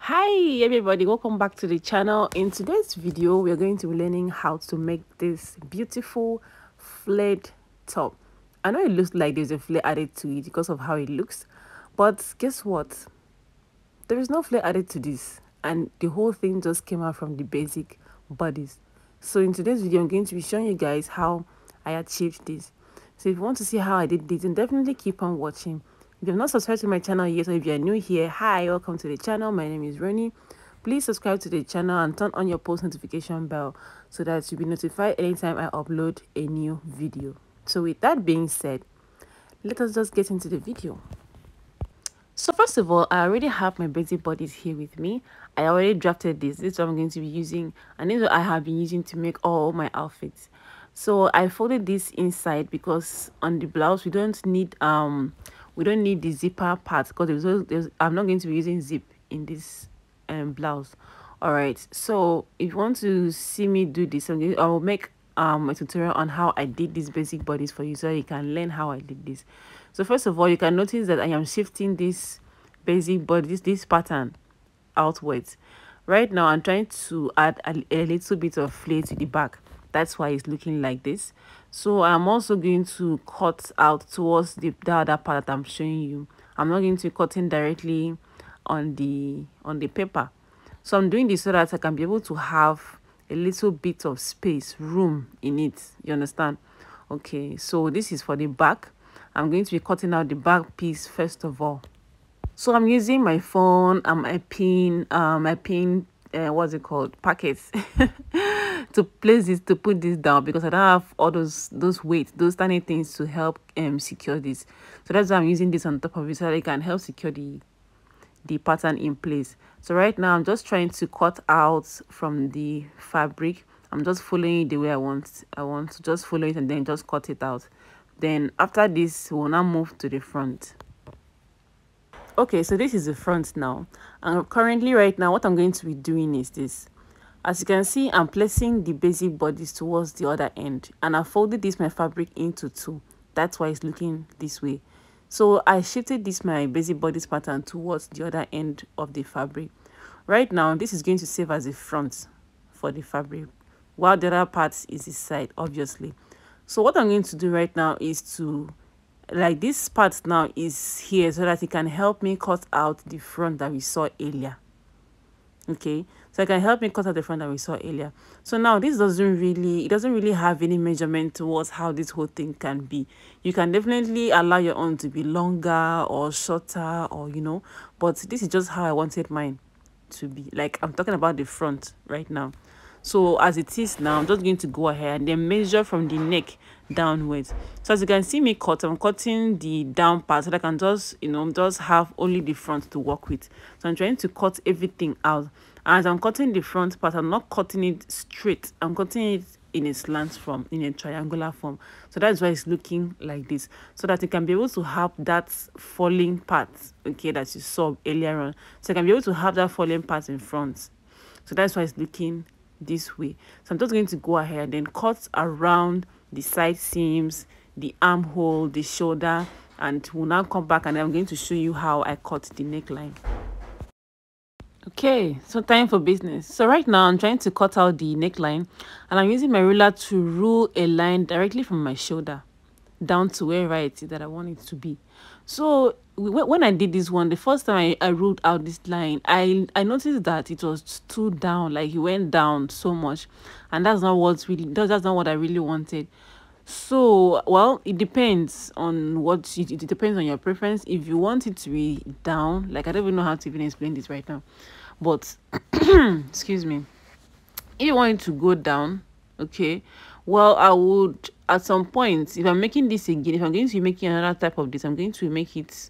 Hi everybody, welcome back to the channel. In today's video we are going to be learning how to make this beautiful flared top. I know it looks like there's a flare added to it because of how it looks, but guess what, there is no flare added to this, and the whole thing just came out from the basic bodies. So in today's video I'm going to be showing you guys how I achieved this. So if you want to see how I did this, then definitely keep on watching. If you have not subscribed to my channel yet, or if you are new here, hi, welcome to the channel. My name is Ronnie. Please subscribe to the channel and turn on your post notification bell so that you'll be notified anytime I upload a new video. So with that being said, let us just get into the video. So first of all, I already have my basic bodies here with me. I already drafted this. This is what I'm going to be using, and this is what I have been using to make all my outfits. So I folded this inside because on the blouse we don't need the zipper part, because I'm not going to be using zip in this blouse. All right, so if you want to see me do this, I will make a tutorial on how I did these basic bodies for you so you can learn how I did this. So first of all, you can notice that I am shifting this basic body, this pattern outwards. Right now I'm trying to add a little bit of flare to the back. That's why it's looking like this. So I'm also going to cut out towards the other part that I'm showing you. I'm not going to be cutting directly on the paper. So I'm doing this so that I can be able to have a little bit of space, room in it. You understand? Okay, so this is for the back. I'm going to be cutting out the back piece first of all. So I'm using my phone and my pin what's it called, packets to place this, to put this down, because I don't have all those weights, those tiny things to help secure this. So that's why I'm using this on top of it, so that it can help secure the pattern in place. So right now I'm just trying to cut out from the fabric. I'm just following it the way I want to just follow it and then just cut it out. Then after this we'll now move to the front. Okay, so this is the front now, and currently right now what I'm going to be doing is this. As you can see, I'm placing the basic bodies towards the other end, and I folded this my fabric into two. That's why it's looking this way. So I shifted this my basic bodies pattern towards the other end of the fabric. Right now this is going to serve as a front for the fabric, while the other part is the side, obviously. So what I'm going to do right now is to, like, this part now is here so that it can help me cut out the front that we saw earlier. Okay, so it can help me cut out the front that we saw earlier. So now this doesn't really have any measurement towards how this whole thing can be. You can definitely allow your own to be longer or shorter, or but this is just how I wanted mine to be. Like, I'm talking about the front right now. So as it is now, I'm just going to go ahead and then measure from the neck downwards. So as you can see me cut, I'm cutting the down part so that I can just just have only the front to work with. So I'm trying to cut everything out. As I'm cutting the front part, I'm not cutting it straight, I'm cutting it in a slant form, in a triangular form. So that's why it's looking like this, so that you can be able to have that falling part, okay, that you saw earlier on. So I can be able to have that falling part in front. So that's why it's looking this way. So I'm just going to go ahead and then cut around the side seams, the armhole, the shoulder, and we'll now come back and I'm going to show you how I cut the neckline. Okay, so time for business. So right now I'm trying to cut out the neckline, and I'm using my ruler to rule a line directly from my shoulder down to where it is that I want it to be. So when I did this one, the first time I ruled out this line, I noticed that it was too down, like it went down so much, and that's not what I really wanted. So, well, it depends on what it depends on your preference. If you want it to be down, like, I don't even know how to even explain this right now, but excuse me, if you want it to go down, okay, well, I would, at some point, if I'm making this again, if I'm going to be making another type of this, I'm going to make it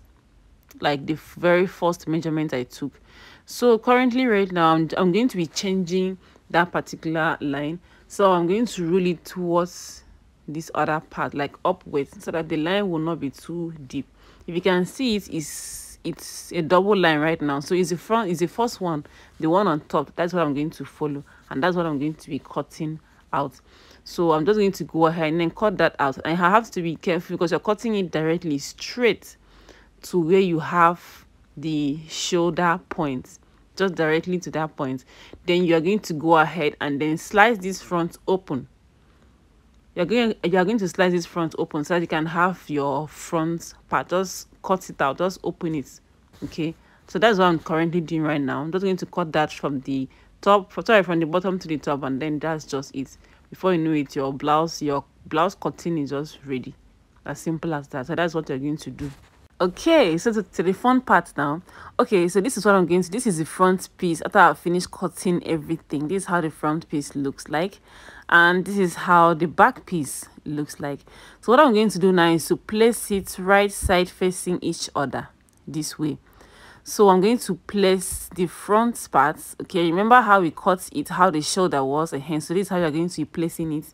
like the very first measurement I took. So currently right now I'm going to be changing that particular line. So I'm going to rule it towards this other part, like upwards, so that the line will not be too deep. If you can see, it's a double line right now. So it's the first one, the one on top. That's what I'm going to follow, and that's what I'm going to be cutting out. So I'm just going to go ahead and then cut that out. And I have to be careful because you're cutting it directly straight to where you have the shoulder point. just directly to that point. Then you are going to go ahead and then slice this front open. You are going to slice this front open so that you can have your front part. Just cut it out, just open it. Okay, so that's what I'm currently doing right now. I'm just going to cut that from the top, sorry, from the bottom to the top, and then that's just it. Before you know it, your blouse cutting is just ready. As simple as that. So that's what you're going to do. Okay, so to the front part now. Okay, so this is what I'm going to, this is the front piece. After I've finished cutting everything, this is how the front piece looks like, and this is how the back piece looks like. So what I'm going to do now is to place it right side facing each other this way. So I'm going to place the front parts. Okay, remember how we cut it, how the shoulder was a hand. So this is how you're going to be placing it,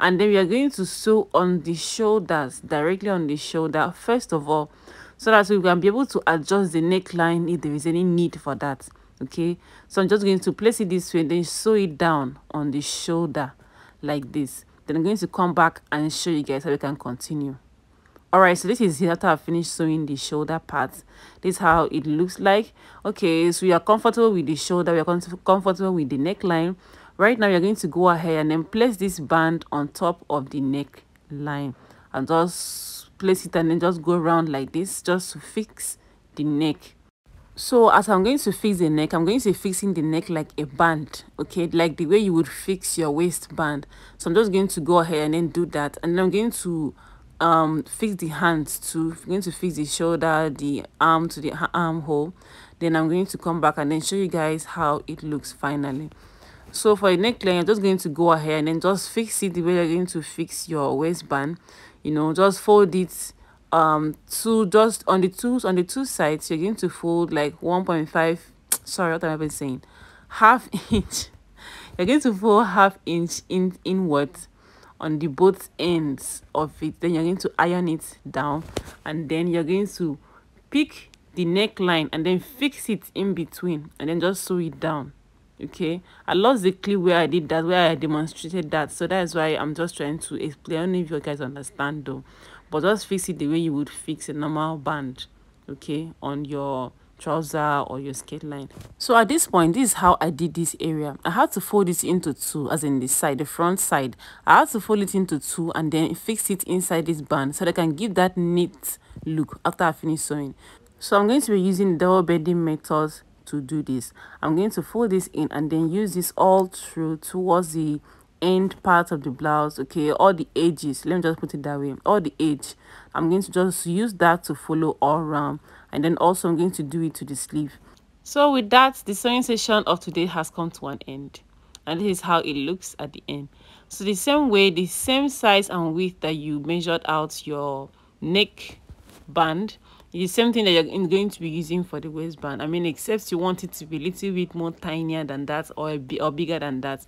and then we are going to sew on the shoulders, directly on the shoulder first of all, so that we can be able to adjust the neckline if there is any need for that. Okay, so I'm just going to place it this way, then sew it down on the shoulder like this. Then I'm going to come back and show you guys how we can continue. All right, so this is after I finished sewing the shoulder part. This is how it looks like. Okay, so we are comfortable with the shoulder, we are comfortable with the neckline. Right now, you're going to go ahead and then place this band on top of the neckline and just place it and then just go around like this just to fix the neck. So as I'm going to fix the neck, I'm going to be fixing the neck like a band, okay, like the way you would fix your waistband. So I'm just going to go ahead and then do that, and then I'm going to fix the hands too. I'm going to fix the shoulder, the arm to the armhole. Then I'm going to come back and then show you guys how it looks finally. So for the neckline, I'm just going to go ahead and then just fix it the way you're going to fix your waistband. You know, just fold it to just on the two sides. You're going to fold like 1.5, sorry, what am I saying, half inch. You're going to fold half inch inwards on the both ends of it. Then you're going to iron it down, and then you're going to pick the neckline and then fix it in between and then just sew it down. Okay, I lost the clip where I did that, where I demonstrated that, so that's why I'm just trying to explain. I don't know if you guys understand though, but just fix it the way you would fix a normal band, okay, on your trouser or your skirt line. So at this point, this is how I did this area. I had to fold it into two, as in the side, the front side. I had to fold it into two and then fix it inside this band so that I can give that neat look after I finish sewing. So I'm going to be using double bending methods to do this. I'm going to fold this in and then use this all through towards the end part of the blouse, okay, all the edges. Let me just put it that way, all the edge. I'm going to just use that to follow all around, and then also I'm going to do it to the sleeve. So with that, the sewing session of today has come to an end, and this is how it looks at the end. So the same way, the same size and width that you measured out your neck band, the same thing that you're going to be using for the waistband. I mean, except you want it to be a little bit more tinier than that, or bigger than that.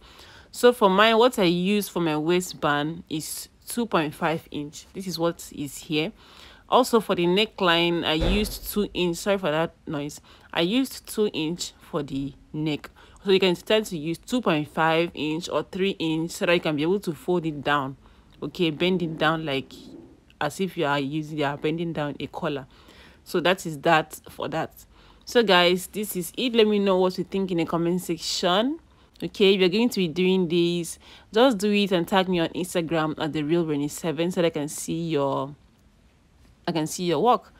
So for mine, what I use for my waistband is 2.5 inch. This is what is here. Also for the neckline, I used 2 inch. Sorry for that noise. I used 2 inch for the neck. So you can start to use 2.5 inch or 3 inch so that you can be able to fold it down. Okay, bend it down like as if you are bending down a collar. So that is that for that. So guys, this is it. Let me know what you think in the comment section. Okay, if you're going to be doing this, just do it and tag me on Instagram at TheRealRenny7 so that I can see your work.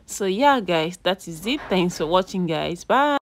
So yeah guys, that is it. Thanks for watching guys. Bye.